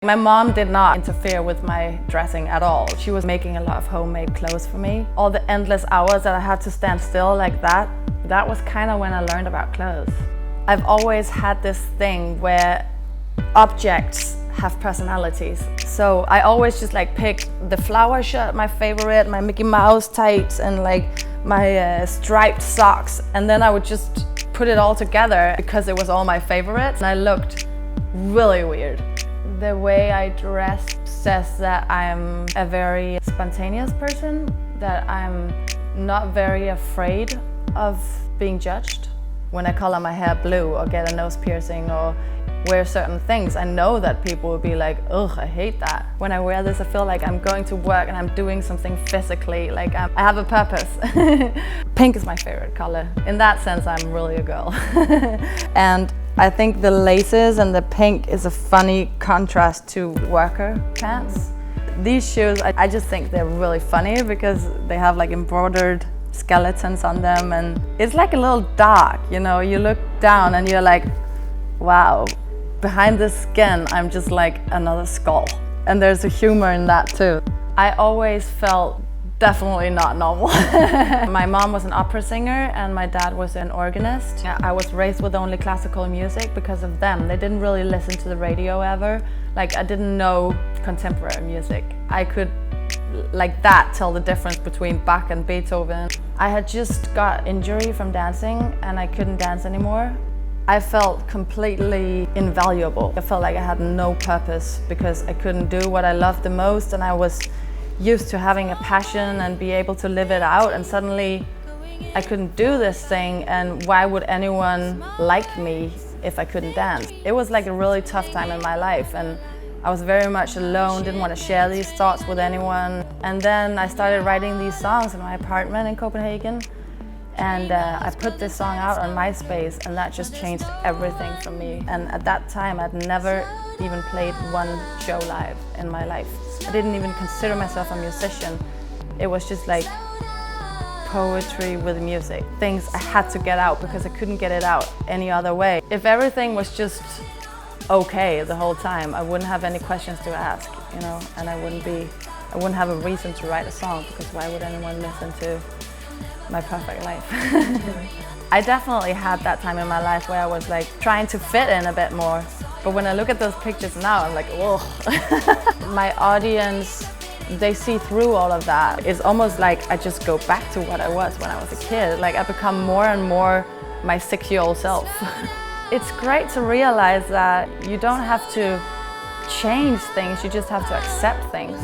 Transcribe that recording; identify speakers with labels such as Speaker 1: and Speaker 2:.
Speaker 1: My mom did not interfere with my dressing at all. She was making a lot of homemade clothes for me. All the endless hours that I had to stand still like that was kind of when I learned about clothes. I've always had this thing where objects have personalities. So I always just like pick the flower shirt, my favorite, my Mickey Mouse tights, and like my striped socks. And then I would just put it all together because it was all my favorites. And I looked really weird. The way I dress says that I'm a very spontaneous person, that I'm not very afraid of being judged. When I color my hair blue or get a nose piercing or wear certain things, I know that people will be like, ugh, I hate that. When I wear this, I feel like I'm going to work and I'm doing something physically, like I have a purpose. Pink is my favorite color. In that sense, I'm really a girl. And I think the laces and the pink is a funny contrast to worker pants. These shoes, I just think they're really funny because they have like embroidered skeletons on them, and it's like a little dark, you know, you look down and you're like, wow, behind this skin I'm just like another skull. And there's a humor in that too. I always felt definitely not normal. My mom was an opera singer and my dad was an organist. I was raised with only classical music because of them. They didn't really listen to the radio ever. Like, I didn't know contemporary music. I could, like that, tell the difference between Bach and Beethoven. I had just got injury from dancing and I couldn't dance anymore. I felt completely invaluable. I felt like I had no purpose because I couldn't do what I loved the most, and I was used to having a passion and be able to live it out, and suddenly I couldn't do this thing, and why would anyone like me if I couldn't dance? It was like a really tough time in my life, and I was very much alone, didn't want to share these thoughts with anyone. And then I started writing these songs in my apartment in Copenhagen, and I put this song out on MySpace, and that just changed everything for me. And at that time I'd never even played one show live in my life. I didn't even consider myself a musician. It was just like poetry with music. Things I had to get out because I couldn't get it out any other way. If everything was just okay the whole time, I wouldn't have any questions to ask, you know, and I wouldn't have a reason to write a song, because why would anyone listen to my perfect life? I definitely had that time in my life where I was like trying to fit in a bit more. But when I look at those pictures now, I'm like, whoa. My audience, they see through all of that. It's almost like I just go back to what I was when I was a kid. Like, I become more and more my 6-year-old self. It's great to realize that you don't have to change things, you just have to accept things.